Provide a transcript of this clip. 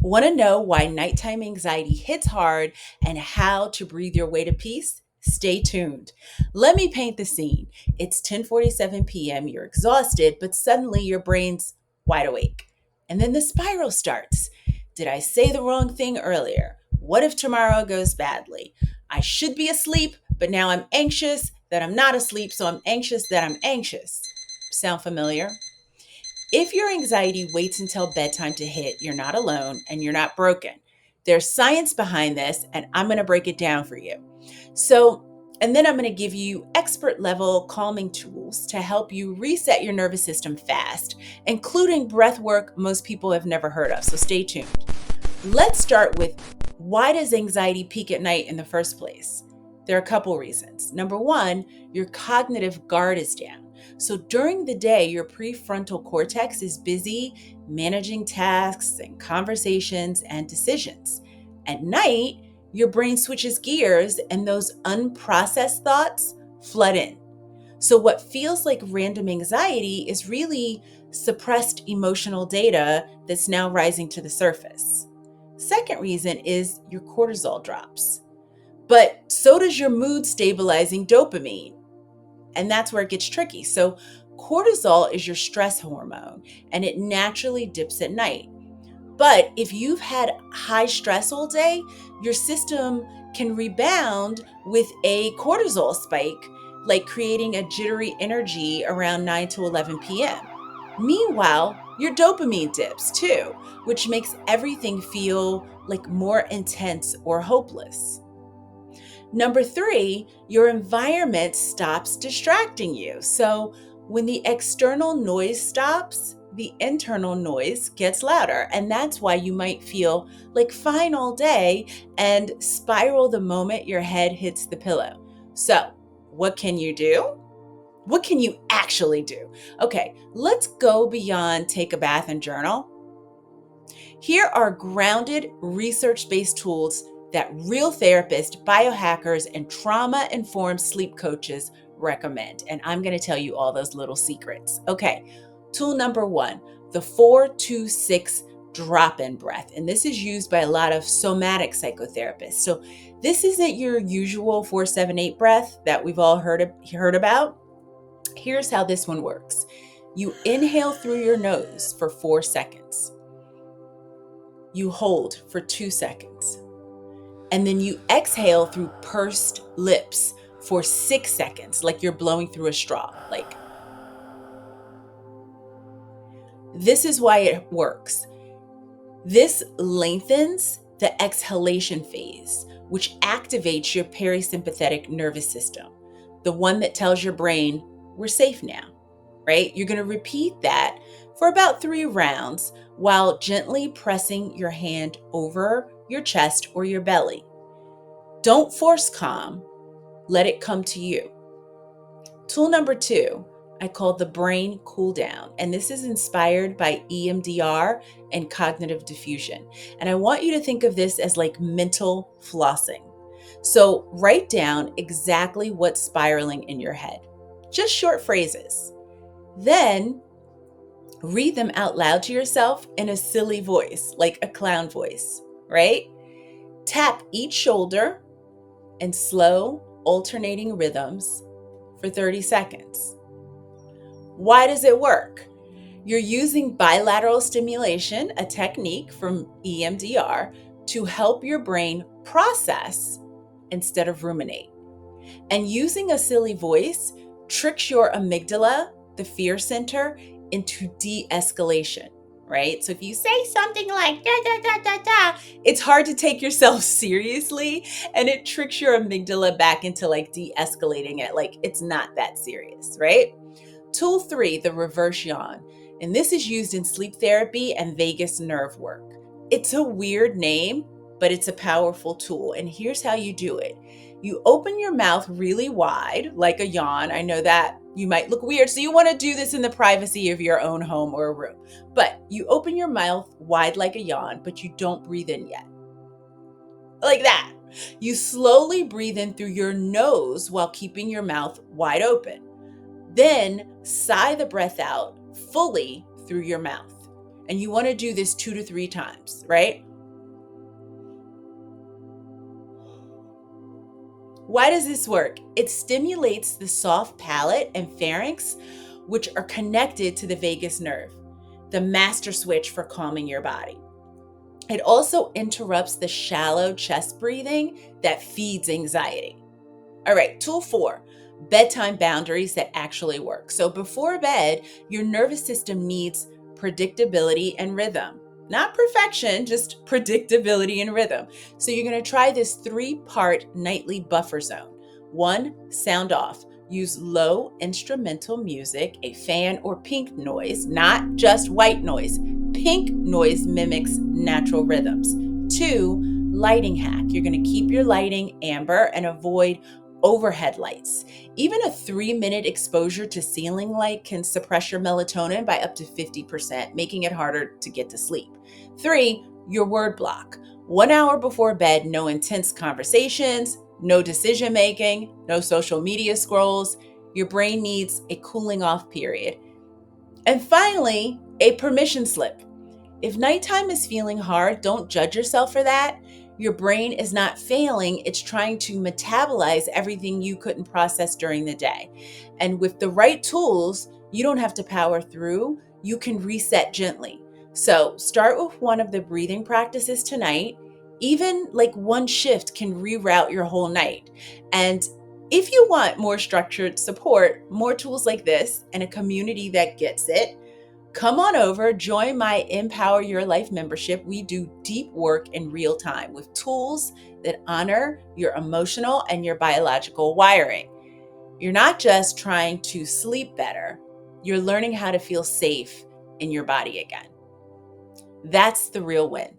Want to know why nighttime anxiety hits hard and how to breathe your way to peace? Stay tuned. Let me paint the scene. It's 10:47 p.m. You're exhausted, but suddenly your brain's wide awake. And then the spiral starts. Did I say the wrong thing earlier? What if tomorrow goes badly? I should be asleep, but now I'm anxious that I'm not asleep, so I'm anxious that I'm anxious. Sound familiar? If your anxiety waits until bedtime to hit, you're not alone and you're not broken. There's science behind this, and I'm going to break it down for you. And then I'm going to give you expert level calming tools to help you reset your nervous system fast, including breath work most people have never heard of. So stay tuned. Let's start with, why does anxiety peak at night in the first place? There are a couple reasons. Number one, your cognitive guard is down. So during the day, your prefrontal cortex is busy managing tasks and conversations and decisions. At night, your brain switches gears and those unprocessed thoughts flood in. So what feels like random anxiety is really suppressed emotional data that's now rising to the surface. Second reason is your cortisol drops. But so does your mood stabilizing dopamine. And that's where it gets tricky. So cortisol is your stress hormone and it naturally dips at night. But if you've had high stress all day, your system can rebound with a cortisol spike, like creating a jittery energy around 9 to 11 p.m. Meanwhile, your dopamine dips too, which makes everything feel like more intense or hopeless. Number three, your environment stops distracting you. So when the external noise stops, the internal noise gets louder. And that's why you might feel like fine all day and spiral the moment your head hits the pillow. So what can you do? What can you actually do? Okay, let's go beyond take a bath and journal. Here are grounded, research-based tools that real therapists, biohackers, and trauma-informed sleep coaches recommend. And I'm going to tell you all those little secrets. Okay, tool number one, the 4-2-6 drop-in breath. And this is used by a lot of somatic psychotherapists. So this isn't your usual 4-7-8 breath that we've all heard about. Here's how this one works. You inhale through your nose for 4 seconds. You hold for 2 seconds. And then you exhale through pursed lips for 6 seconds, like you're blowing through a straw. This is why it works. This lengthens the exhalation phase, which activates your parasympathetic nervous system, the one that tells your brain, we're safe now, right? You're going to repeat that for about 3 rounds while gently pressing your hand over your chest or your belly. Don't force calm. Let it come to you. Tool number 2, I call the brain cool down. And this is inspired by EMDR and cognitive diffusion. And I want you to think of this as like mental flossing. So write down exactly what's spiraling in your head. Just short phrases. Then read them out loud to yourself in a silly voice, like a clown voice, right? Tap each shoulder in slow, alternating rhythms for 30 seconds. Why does it work? You're using bilateral stimulation, a technique from EMDR, to help your brain process instead of ruminate. And using a silly voice tricks your amygdala, the fear center, into de-escalation, right? So if you say something like da da da da da, it's hard to take yourself seriously, and it tricks your amygdala back into like de-escalating it, like it's not that serious, right? Tool 3, the reverse yawn. And this is used in sleep therapy and vagus nerve work. It's a weird name, but it's a powerful tool. And here's how you do it. You open your mouth really wide, like a yawn. I know that you might look weird, so you want to do this in the privacy of your own home or room. But you open your mouth wide like a yawn, but you don't breathe in yet. Like that. You slowly breathe in through your nose while keeping your mouth wide open. Then sigh the breath out fully through your mouth. And you want to do this 2 to 3 times, right? Why does this work? It stimulates the soft palate and pharynx, which are connected to the vagus nerve, the master switch for calming your body. It also interrupts the shallow chest breathing that feeds anxiety. All right, tool 4, bedtime boundaries that actually work. So before bed, your nervous system needs predictability and rhythm. Not perfection, just predictability and rhythm. So you're going to try this 3-part nightly buffer zone. 1, sound off. Use low instrumental music, a fan or pink noise, not just white noise. Pink noise mimics natural rhythms. 2, lighting hack. You're going to keep your lighting amber and avoid overhead lights. Even a 3-minute exposure to ceiling light can suppress your melatonin by up to 50%, making it harder to get to sleep. 3, your word block. 1 hour before bed, no intense conversations, no decision making, no social media scrolls. Your brain needs a cooling off period. And finally, a permission slip. If nighttime is feeling hard, don't judge yourself for that. Your brain is not failing, it's trying to metabolize everything you couldn't process during the day. And with the right tools, you don't have to power through, you can reset gently. So start with one of the breathing practices tonight. Even like one shift can reroute your whole night. And if you want more structured support, more tools like this, and a community that gets it, come on over, join my Empower Your Life membership. We do deep work in real time with tools that honor your emotional and your biological wiring. You're not just trying to sleep better, you're learning how to feel safe in your body again. That's the real win.